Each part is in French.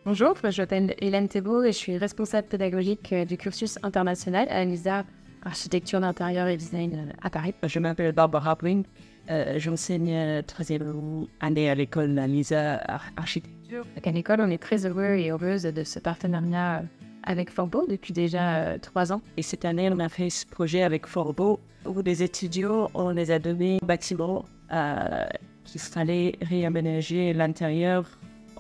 Bonjour, je m'appelle Hélène Thébault et je suis responsable pédagogique du cursus international à l'INSA Architecture d'intérieur et design à Paris. Je m'appelle Barbara Brink. J'enseigne troisième année à l'école à l'INSA Architecture. À l'école, on est très heureux et heureuse de ce partenariat avec Forbeau depuis déjà 3 ans. Et cette année, on a fait ce projet avec Forbeau où les étudiants, on les a donné un bâtiment qu'il fallait réaménager l'intérieur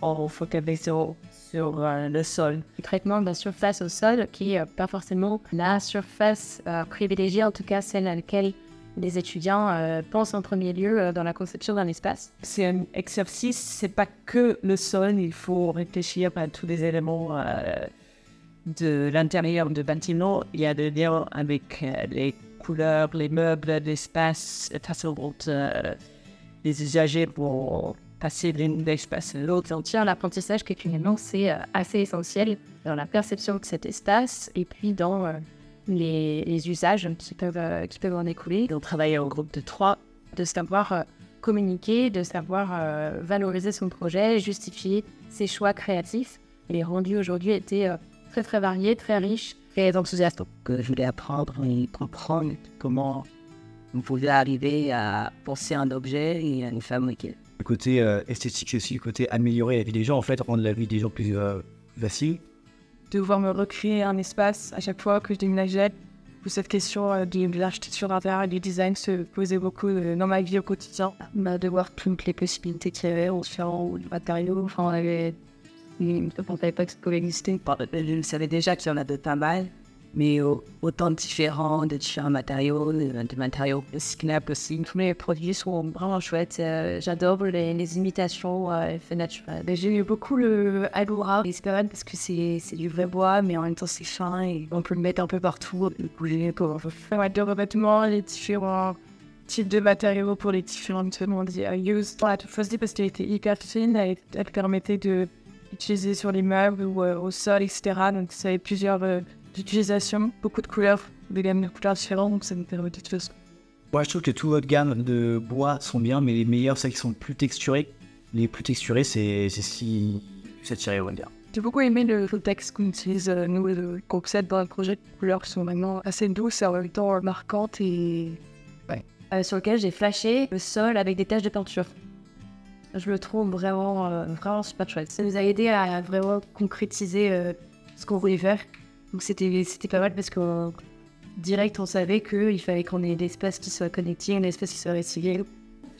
en focalisant sur le sol. Le traitement de la surface au sol qui n'est pas forcément la surface privilégiée, en tout cas celle à laquelle les étudiants pensent en premier lieu dans la conception d'un espace. C'est un exercice, c'est pas que le sol, il faut réfléchir à tous les éléments de l'intérieur du bâtiment. Il y a des liens avec les couleurs, les meubles, l'espace, la façon dont les usagers vont passer d'un espace à l'autre. L'apprentissage qui finalement c'est assez essentiel dans la perception de cet espace et puis dans les usages qui peuvent en découler. On travaille en groupe de 3. De savoir communiquer, de savoir valoriser son projet, justifier ses choix créatifs. Les rendus aujourd'hui étaient très très variés, très riches, très enthousiastes. Que je voulais apprendre et comprendre comment on pouvait arriver à penser un objet et à le fabriquer. Le côté esthétique, c'est aussi le côté améliorer la vie des gens, en fait, rendre la vie des gens plus facile. Devoir me recréer un espace à chaque fois que je déménageais, où cette question de l'architecture d'intérieur et du design se posait beaucoup dans ma vie au quotidien. De voir toutes les possibilités qu'il y avait en différents matériaux. Enfin, on ne savait pas que ça pouvait exister. Je savais déjà qu'il y en avait pas mal, mais autant de différents matériaux, de matériaux recyclables aussi. Tous les produits sont vraiment chouettes. J'adore les imitations effets naturels. J'ai eu beaucoup le Alura, l'Espérade, parce que c'est du vrai bois, mais en même temps c'est fin et on peut le mettre un peu partout, le bouger comme on veut. Ouais, de revêtements, les différents types de matériaux pour les différentes use. On l'a tout choisi parce qu'elle était hyper fine, elle permettait de l'utiliser sur les meubles ou au sol, etc. Donc ça avait plusieurs d'utilisation, beaucoup de couleurs, des gammes de couleurs différentes, donc ça nous permet de faire ça. Moi, je trouve que toute votre gamme de bois sont bien, mais les meilleurs, c'est ceux qui sont plus texturés. Les plus texturés, c'est si plus attiré, on va dire. J'ai beaucoup aimé le texte qu'on utilise, nous, le concept dans le projet de couleurs qui sont vraiment assez douces et en même temps marquantes et... Ouais. Sur lequel j'ai flashé le sol avec des taches de peinture. Je le trouve vraiment super chouette. Ça nous a aidé à vraiment concrétiser ce qu'on voulait faire. Donc c'était pas mal parce qu'en direct on savait qu'il fallait qu'on ait des espaces qui soient connectés, un espace qui soit recyclé.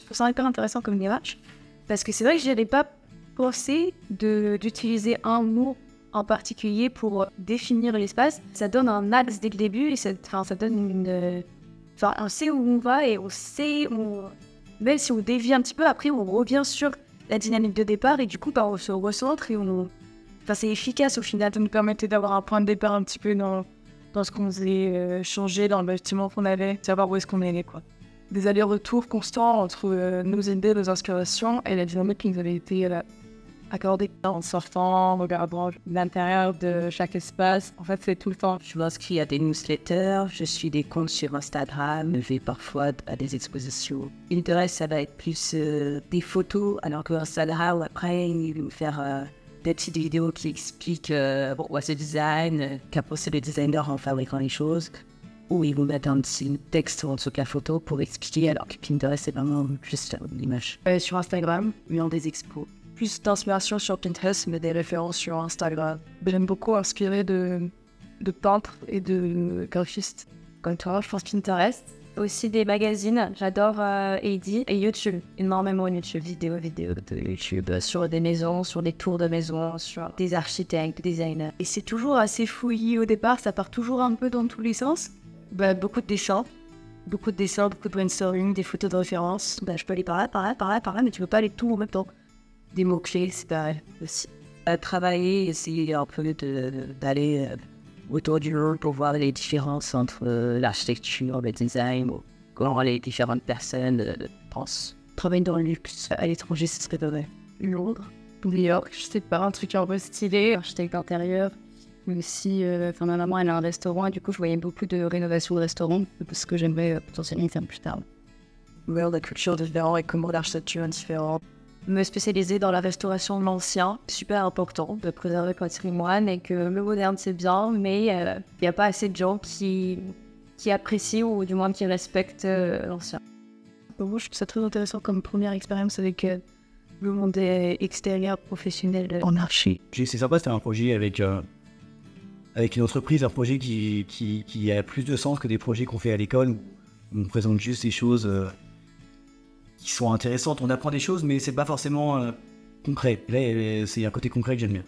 Je trouve ça hyper intéressant comme démarche parce que c'est vrai que je n'avais pas pensé d'utiliser un mot en particulier pour définir l'espace. Ça donne un axe dès le début et ça donne on sait où on va et on sait où... Même si on dévie un petit peu, après on revient sur la dynamique de départ et du coup on se recentre et on... c'est efficace au final. Ça nous permettait d'avoir un point de départ un petit peu dans ce qu'on faisait changer dans le bâtiment qu'on avait, savoir où est-ce qu'on allait, quoi. Des allers-retours constants entre nos idées, nos inspirations et la dynamique qui nous avait été accordée. En sortant, en regardant l'intérieur de chaque espace, en fait c'est tout le temps. Je m'inscris à des newsletters, je suis des comptes sur Instagram, je vais parfois à des expositions. Pinterest, ça va être plus des photos, alors que Instagram, après, il va me faire... des petites vidéos qui expliquent pourquoi ce design, qu'a pensé le designer en fabriquant les choses, ou ils vont mettre un petit texte en dessous de la photo pour expliquer, alors que Pinterest, c'est vraiment juste l'image. Sur Instagram, dans des expos. Plus d'inspiration sur Pinterest, mais des références sur Instagram. J'aime beaucoup inspirer de peintres et de graphistes. Comme toi, je pense Pinterest. Aussi des magazines, j'adore Heidi et YouTube, énormément YouTube, vidéos de YouTube sur des maisons, sur des tours de maisons, sur des architectes, des designers. Et c'est toujours assez fouillis au départ, ça part toujours un peu dans tous les sens. Beaucoup de dessins, beaucoup de brainstorming, des photos de référence. Je peux aller par là, mais tu peux pas aller tout en même temps. Des mots-clés, c'est pareil aussi. Travailler, essayer un peu d'aller... autour du monde pour voir les différences entre l'architecture, le design, comment les différentes personnes pensent. Travailler dans le luxe à l'étranger, ce serait vrai. Londres, New York, je sais pas, un truc un peu stylé, architecte d'intérieur. Mais aussi, ma maman, elle a un restaurant et du coup, je voyais beaucoup de rénovation de restaurants, ce que j'aimerais potentiellement faire plus tard. La culture différente et comment l'architecture est différente. me spécialiser dans la restauration de l'ancien. Super important de préserver le patrimoine et que le moderne c'est bien, mais il n'y a pas assez de gens qui apprécient ou du moins qui respectent l'ancien. Moi, je trouve ça très intéressant comme première expérience avec le monde extérieur professionnel en archi. C'est sympa de faire un projet avec une entreprise, un projet qui a plus de sens que des projets qu'on fait à l'école où on présente juste des choses qui sont intéressantes. On apprend des choses, mais c'est pas forcément concret. Là, c'est un côté concret que j'aime bien.